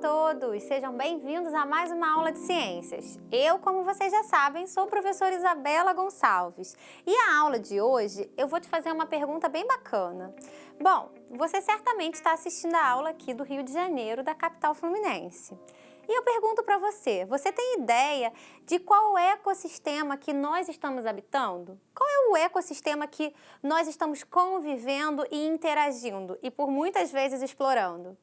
todos! Sejam bem-vindos a mais uma aula de ciências. Eu, como vocês já sabem, sou a professora Isabela Gonçalves. E a aula de hoje eu vou te fazer uma pergunta bem bacana. Bom, você certamente está assistindo a aula aqui do Rio de Janeiro, da capital fluminense. E eu pergunto para você, você tem ideia de qual ecossistema que nós estamos habitando? Qual é o ecossistema que nós estamos convivendo e interagindo e por muitas vezes explorando?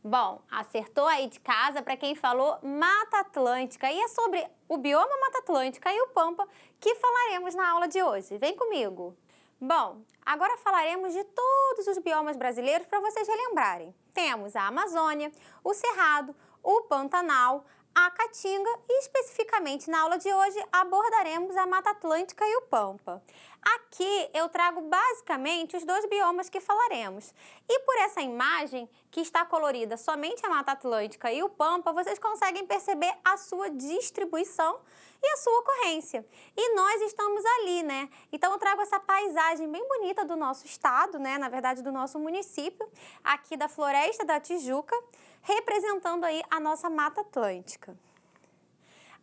Bom, acertou aí de casa para quem falou Mata Atlântica. E é sobre o bioma Mata Atlântica e o Pampa que falaremos na aula de hoje. Vem comigo! Bom, agora falaremos de todos os biomas brasileiros para vocês relembrarem. Temos a Amazônia, o Cerrado, o Pantanal, a Caatinga e especificamente na aula de hoje abordaremos a Mata Atlântica e o Pampa. Aqui eu trago basicamente os dois biomas que falaremos. E por essa imagem que está colorida somente a Mata Atlântica e o Pampa, vocês conseguem perceber a sua distribuição e a sua ocorrência. E nós estamos ali, né? Então eu trago essa paisagem bem bonita do nosso estado, né? Na verdade do nosso município, aqui da Floresta da Tijuca, representando aí a nossa Mata Atlântica.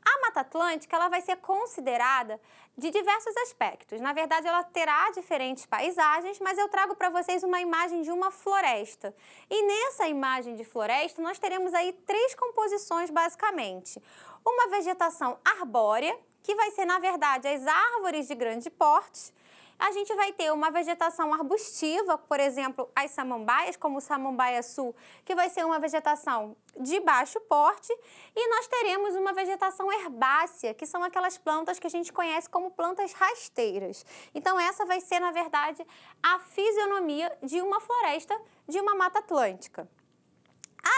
A Mata Atlântica ela vai ser considerada de diversos aspectos. Na verdade, ela terá diferentes paisagens, mas eu trago para vocês uma imagem de uma floresta. E nessa imagem de floresta, nós teremos aí três composições, basicamente. Uma vegetação arbórea, que vai ser, na verdade, as árvores de grande porte. A gente vai ter uma vegetação arbustiva, por exemplo, as samambaias, como o samambaia-sul, que vai ser uma vegetação de baixo porte, e nós teremos uma vegetação herbácea, que são aquelas plantas que a gente conhece como plantas rasteiras. Então essa vai ser, na verdade, a fisionomia de uma floresta, de uma Mata Atlântica.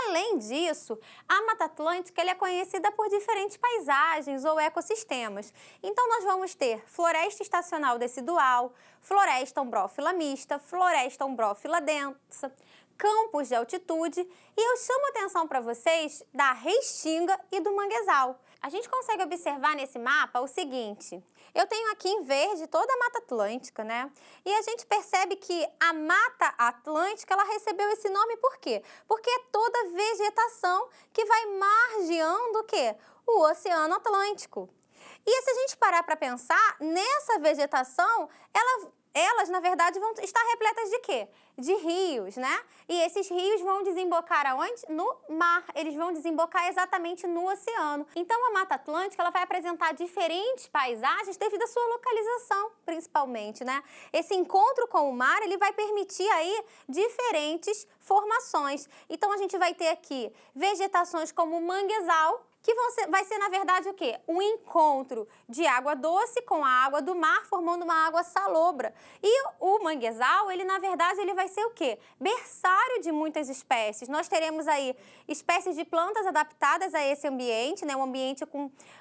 Além disso, a Mata Atlântica ela é conhecida por diferentes paisagens ou ecossistemas. Então, nós vamos ter floresta estacional decidual, floresta ombrófila mista, floresta ombrófila densa, campos de altitude e eu chamo a atenção para vocês da restinga e do manguezal. A gente consegue observar nesse mapa o seguinte, eu tenho aqui em verde toda a Mata Atlântica, né? E a gente percebe que a Mata Atlântica, ela recebeu esse nome por quê? Porque é toda vegetação que vai margeando o quê? O Oceano Atlântico. E se a gente parar para pensar, nessa vegetação, elas, na verdade, vão estar repletas de quê? De rios, né? E esses rios vão desembocar aonde? No mar. Eles vão desembocar exatamente no oceano. Então, a Mata Atlântica, ela vai apresentar diferentes paisagens devido à sua localização, principalmente, né? Esse encontro com o mar, ele vai permitir aí diferentes formações. Então, a gente vai ter aqui vegetações como o manguezal, que vai ser, na verdade, o quê? Um encontro de água doce com a água do mar, formando uma água salobra. E o manguezal, ele, na verdade, ele vai ser o quê? Berçário de muitas espécies. Nós teremos aí espécies de plantas adaptadas a esse ambiente, né? Um ambiente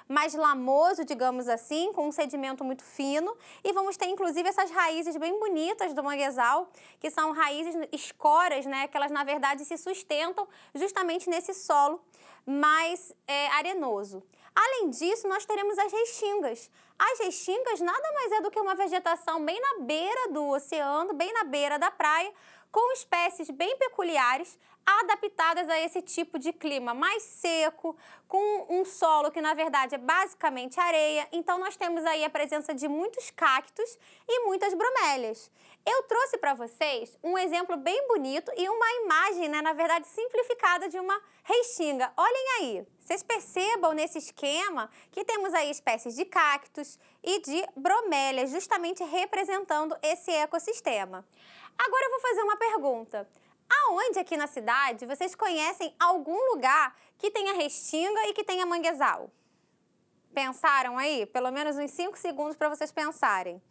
mais lamoso, digamos assim, com um sedimento muito fino. E vamos ter, inclusive, essas raízes bem bonitas do manguezal, que são raízes escoras, né? Que elas, na verdade, se sustentam justamente nesse solo mais arenoso. Além disso, nós teremos as restingas. As restingas nada mais é do que uma vegetação bem na beira do oceano, bem na beira da praia, com espécies bem peculiares, adaptadas a esse tipo de clima mais seco, com um solo que, na verdade, é basicamente areia. Então, nós temos aí a presença de muitos cactos e muitas bromélias. Eu trouxe para vocês um exemplo bem bonito e uma imagem, né, na verdade, simplificada de uma restinga. Olhem aí, vocês percebam nesse esquema que temos aí espécies de cactos e de bromélias, justamente representando esse ecossistema. Agora eu vou fazer uma pergunta. Aonde aqui na cidade vocês conhecem algum lugar que tenha restinga e que tenha manguezal? Pensaram aí? Pelo menos uns 5 segundos para vocês pensarem.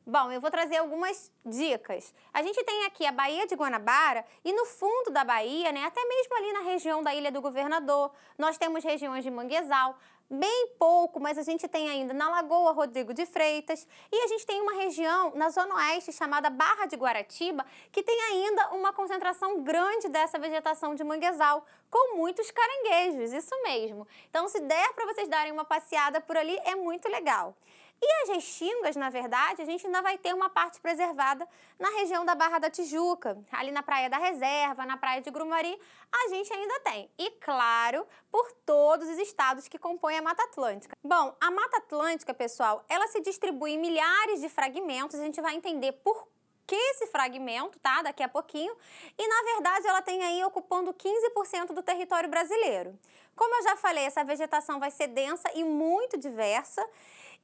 Bom, eu vou trazer algumas dicas. A gente tem aqui a Baía de Guanabara e no fundo da Baía, né, até mesmo ali na região da Ilha do Governador, nós temos regiões de manguezal, bem pouco, mas a gente tem ainda na Lagoa Rodrigo de Freitas e a gente tem uma região na Zona Oeste chamada Barra de Guaratiba que tem ainda uma concentração grande dessa vegetação de manguezal, com muitos caranguejos, isso mesmo. Então, se der para vocês darem uma passeada por ali, é muito legal. E as restingas, na verdade, a gente ainda vai ter uma parte preservada na região da Barra da Tijuca, ali na Praia da Reserva, na Praia de Grumari, a gente ainda tem. E, claro, por todos os estados que compõem a Mata Atlântica. Bom, a Mata Atlântica, pessoal, ela se distribui em milhares de fragmentos, a gente vai entender por que esse fragmento, tá? Daqui a pouquinho. E, na verdade, ela tem aí ocupando 15% do território brasileiro. Como eu já falei, essa vegetação vai ser densa e muito diversa.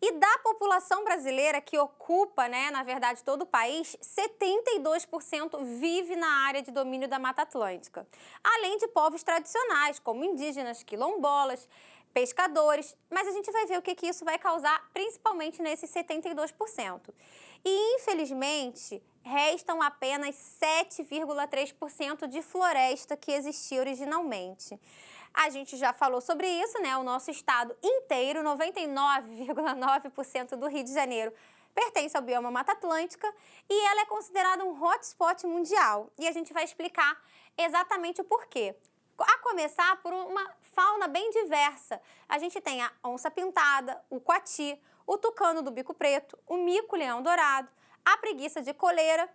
E da população brasileira que ocupa, né, na verdade, todo o país, 72% vive na área de domínio da Mata Atlântica. Além de povos tradicionais, como indígenas, quilombolas, pescadores, mas a gente vai ver o que isso vai causar, principalmente nesses 72%. E, infelizmente, restam apenas 7,3% de floresta que existia originalmente. A gente já falou sobre isso, né? O nosso estado inteiro, 99,9% do Rio de Janeiro, pertence ao bioma Mata Atlântica e ela é considerada um hotspot mundial. E a gente vai explicar exatamente o porquê. A começar por uma fauna bem diversa. A gente tem a onça-pintada, o coati, o tucano do bico preto, o mico-leão-dourado, a preguiça de coleira,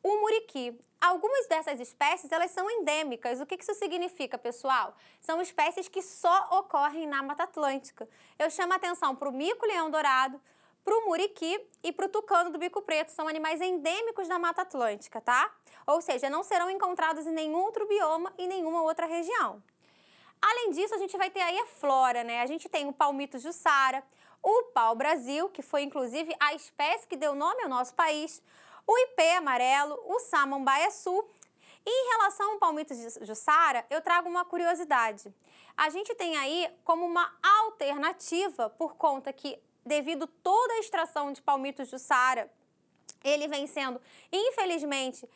o muriqui. Algumas dessas espécies, elas são endêmicas. O que isso significa, pessoal? São espécies que só ocorrem na Mata Atlântica. Eu chamo a atenção para o mico-leão-dourado, para o muriqui e para o tucano do bico preto. São animais endêmicos da Mata Atlântica, tá? Ou seja, não serão encontrados em nenhum outro bioma e nenhuma outra região. Além disso, a gente vai ter aí a flora, né? A gente tem o palmito jussara, o pau-brasil, que foi inclusive a espécie que deu nome ao nosso país, o ipê amarelo, o samambaia-sul. E em relação ao palmito jussara, eu trago uma curiosidade. A gente tem aí como uma alternativa, por conta que, devido toda a extração de palmito jussara, ele vem sendo, infelizmente,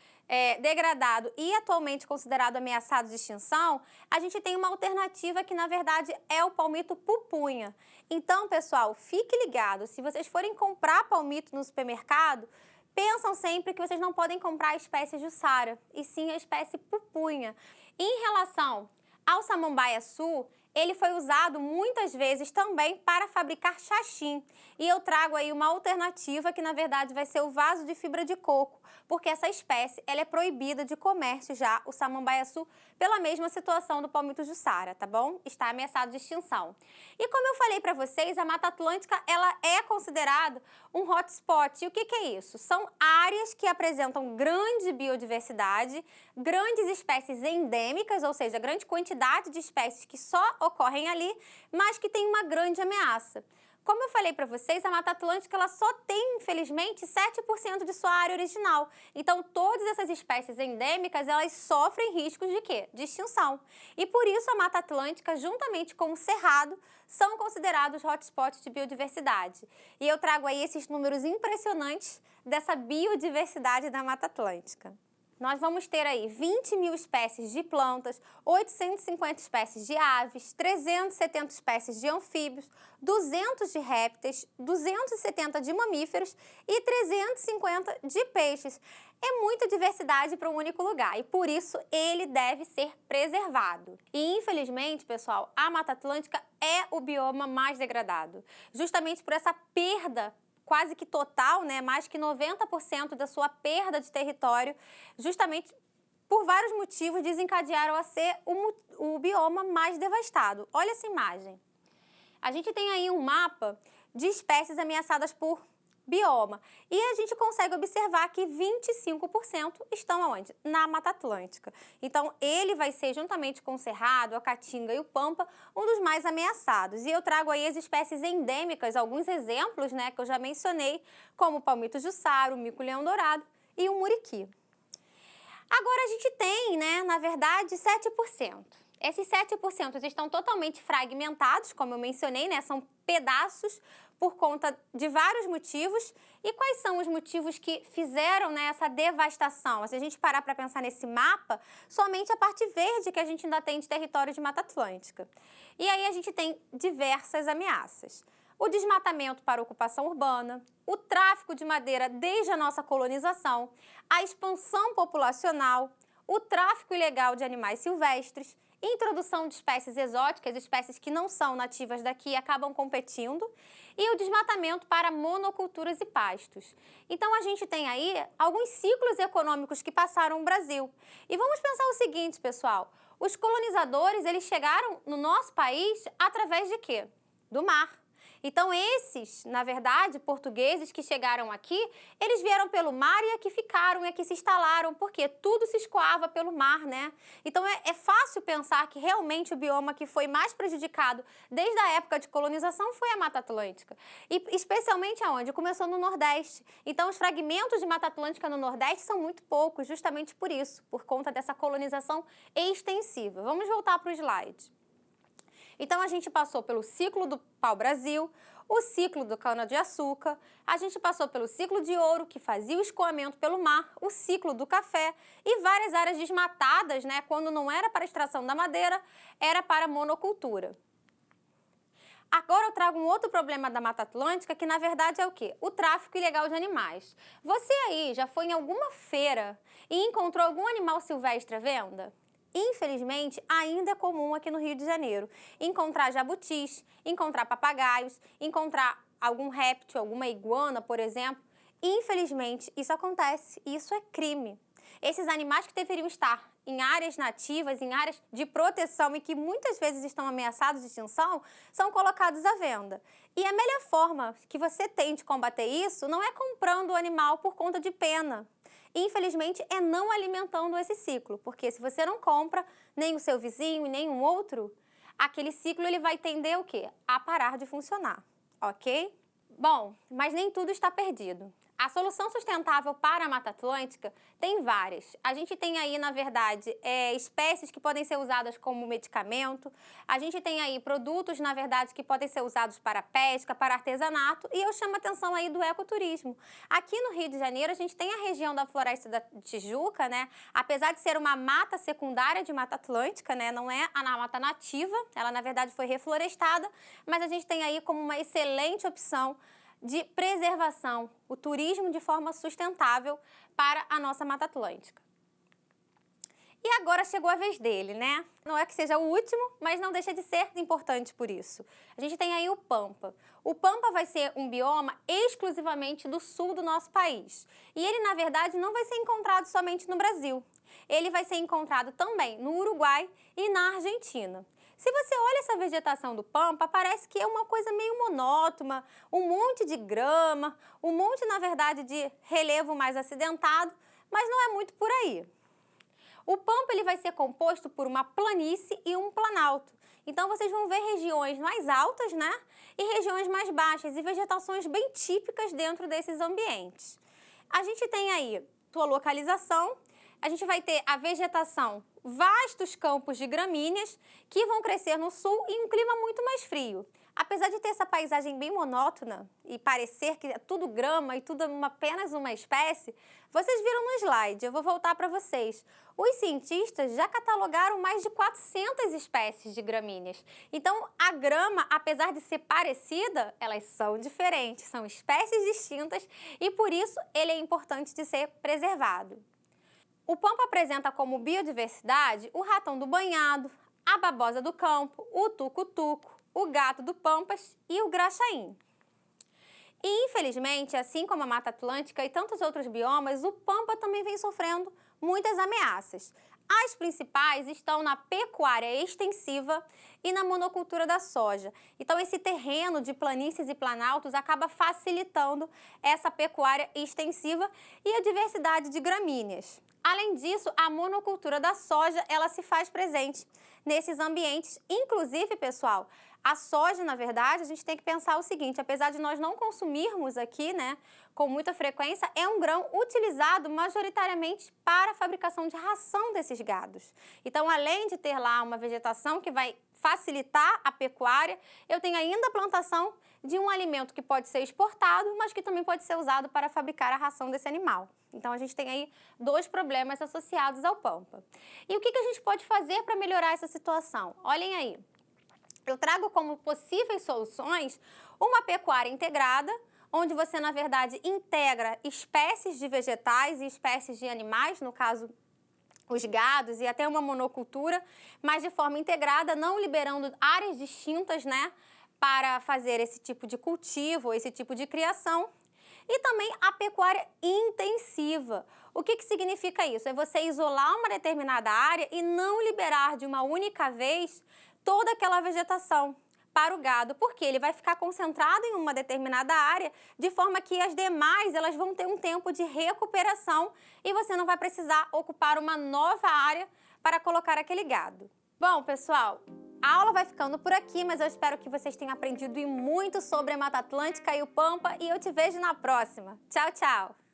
degradado e atualmente considerado ameaçado de extinção, a gente tem uma alternativa que, na verdade, é o palmito pupunha. Então, pessoal, fique ligado. Se vocês forem comprar palmito no supermercado, pensam sempre que vocês não podem comprar a espécie jussara, e sim a espécie pupunha. Em relação ao samambaia-sul, ele foi usado muitas vezes também para fabricar xaxim. E eu trago aí uma alternativa que, na verdade, vai ser o vaso de fibra de coco, porque essa espécie ela é proibida de comércio já, o samambaia-sul, pela mesma situação do palmito jussara, tá bom? Está ameaçado de extinção. E como eu falei para vocês, a Mata Atlântica ela é considerada um hotspot. E o que é isso? São áreas que apresentam grande biodiversidade, grandes espécies endêmicas, ou seja, grande quantidade de espécies que só ocorrem ali, mas que tem uma grande ameaça. Como eu falei para vocês, a Mata Atlântica ela só tem, infelizmente, 7% de sua área original. Então, todas essas espécies endêmicas, elas sofrem riscos de quê? De extinção. E por isso a Mata Atlântica, juntamente com o Cerrado, são considerados hotspots de biodiversidade. E eu trago aí esses números impressionantes dessa biodiversidade da Mata Atlântica. Nós vamos ter aí 20 mil espécies de plantas, 850 espécies de aves, 370 espécies de anfíbios, 200 de répteis, 270 de mamíferos e 350 de peixes. É muita diversidade para um único lugar e, por isso, ele deve ser preservado. E, infelizmente, pessoal, a Mata Atlântica é o bioma mais degradado, justamente por essa perda quase que total, né, mais que 90% da sua perda de território, justamente por vários motivos desencadearam a ser o bioma mais devastado. Olha essa imagem. A gente tem aí um mapa de espécies ameaçadas por bioma e a gente consegue observar que 25% estão aonde? Na Mata Atlântica. Então, ele vai ser, juntamente com o Cerrado, a Caatinga e o Pampa, um dos mais ameaçados. E eu trago aí as espécies endêmicas, alguns exemplos, né, que eu já mencionei, como o palmito jussara, o mico-leão-dourado e o muriqui. Agora, a gente tem, né, na verdade, 7%. Esses 7% estão totalmente fragmentados, como eu mencionei, né, são pedaços por conta de vários motivos. E quais são os motivos que fizeram, né, essa devastação? Se a gente parar para pensar nesse mapa, somente a parte verde que a gente ainda tem de território de Mata Atlântica. E aí a gente tem diversas ameaças. O desmatamento para ocupação urbana, o tráfico de madeira desde a nossa colonização, a expansão populacional, o tráfico ilegal de animais silvestres introdução de espécies exóticas, espécies que não são nativas daqui acabam competindo, e o desmatamento para monoculturas e pastos. Então a gente tem aí alguns ciclos econômicos que passaram no Brasil. E vamos pensar o seguinte, pessoal, os colonizadores, eles chegaram no nosso país através de quê? Do mar. Então esses, na verdade, portugueses que chegaram aqui, eles vieram pelo mar e aqui ficaram, e aqui se instalaram, porque tudo se escoava pelo mar, né? Então é fácil pensar que realmente o bioma que foi mais prejudicado desde a época de colonização foi a Mata Atlântica. E especialmente aonde? Começou no Nordeste. Então os fragmentos de Mata Atlântica no Nordeste são muito poucos, justamente por isso, por conta dessa colonização extensiva. Vamos voltar para o slide. Então, a gente passou pelo ciclo do pau-brasil, o ciclo do cana-de-açúcar, a gente passou pelo ciclo de ouro, que fazia o escoamento pelo mar, o ciclo do café e várias áreas desmatadas, né? Quando não era para extração da madeira, era para monocultura. Agora eu trago um outro problema da Mata Atlântica, que na verdade é o quê? O tráfico ilegal de animais. Você aí já foi em alguma feira e encontrou algum animal silvestre à venda? Infelizmente, ainda é comum aqui no Rio de Janeiro encontrar jabutis, encontrar papagaios, encontrar algum réptil, alguma iguana, por exemplo. Infelizmente, isso acontece e isso é crime. Esses animais que deveriam estar em áreas nativas, em áreas de proteção e que muitas vezes estão ameaçados de extinção, são colocados à venda. E a melhor forma que você tem de combater isso não é comprando o animal por conta de pena. Infelizmente, é não alimentando esse ciclo, porque se você não compra nem o seu vizinho, nem um outro, aquele ciclo ele vai tender o quê? A parar de funcionar, ok? Bom, mas nem tudo está perdido. A solução sustentável para a Mata Atlântica tem várias. A gente tem aí, na verdade, espécies que podem ser usadas como medicamento. A gente tem aí produtos, na verdade, que podem ser usados para pesca, para artesanato. E eu chamo a atenção aí do ecoturismo. Aqui no Rio de Janeiro, a gente tem a região da Floresta da Tijuca, né? Apesar de ser uma mata secundária de Mata Atlântica, né? Não é a mata nativa, ela, na verdade, foi reflorestada. Mas a gente tem aí como uma excelente opção de preservação, o turismo de forma sustentável para a nossa Mata Atlântica. E agora chegou a vez dele, né? Não é que seja o último, mas não deixa de ser importante por isso. A gente tem aí o Pampa. O Pampa vai ser um bioma exclusivamente do sul do nosso país. E ele, na verdade, não vai ser encontrado somente no Brasil. Ele vai ser encontrado também no Uruguai e na Argentina. Se você olha essa vegetação do Pampa, parece que é uma coisa meio monótona, um monte de grama, um monte, na verdade, de relevo mais acidentado, mas não é muito por aí. O Pampa ele vai ser composto por uma planície e um planalto. Então, vocês vão ver regiões mais altas, né? E regiões mais baixas e vegetações bem típicas dentro desses ambientes. A gente tem aí sua localização. A gente vai ter a vegetação, vastos campos de gramíneas que vão crescer no sul e um clima muito mais frio. Apesar de ter essa paisagem bem monótona e parecer que é tudo grama e tudo apenas uma espécie, vocês viram no slide, eu vou voltar para vocês. Os cientistas já catalogaram mais de 400 espécies de gramíneas. Então, a grama, apesar de ser parecida, elas são diferentes, são espécies distintas e por isso ele é importante de ser preservado. O Pampa apresenta como biodiversidade o ratão do banhado, a babosa do campo, o tuco-tuco, o gato do Pampas e o graxaim. E, infelizmente, assim como a Mata Atlântica e tantos outros biomas, o Pampa também vem sofrendo muitas ameaças. As principais estão na pecuária extensiva e na monocultura da soja. Então, esse terreno de planícies e planaltos acaba facilitando essa pecuária extensiva e a diversidade de gramíneas. Além disso, a monocultura da soja, ela se faz presente nesses ambientes. Inclusive, pessoal, a soja, na verdade, a gente tem que pensar o seguinte, apesar de nós não consumirmos aqui, né, com muita frequência, é um grão utilizado majoritariamente para a fabricação de ração desses gados. Então, além de ter lá uma vegetação que vai facilitar a pecuária, eu tenho ainda a plantação de um alimento que pode ser exportado, mas que também pode ser usado para fabricar a ração desse animal. Então, a gente tem aí dois problemas associados ao Pampa. E o que a gente pode fazer para melhorar essa situação? Olhem aí. Eu trago como possíveis soluções uma pecuária integrada, onde você, na verdade, integra espécies de vegetais e espécies de animais, no caso, os gados e até uma monocultura, mas de forma integrada, não liberando áreas distintas, né, para fazer esse tipo de cultivo, esse tipo de criação. E também a pecuária intensiva. O que significa isso? É você isolar uma determinada área e não liberar de uma única vez toda aquela vegetação para o gado, porque ele vai ficar concentrado em uma determinada área, de forma que as demais elas vão ter um tempo de recuperação e você não vai precisar ocupar uma nova área para colocar aquele gado. Bom, pessoal, a aula vai ficando por aqui, mas eu espero que vocês tenham aprendido muito sobre a Mata Atlântica e o Pampa e eu te vejo na próxima. Tchau, tchau!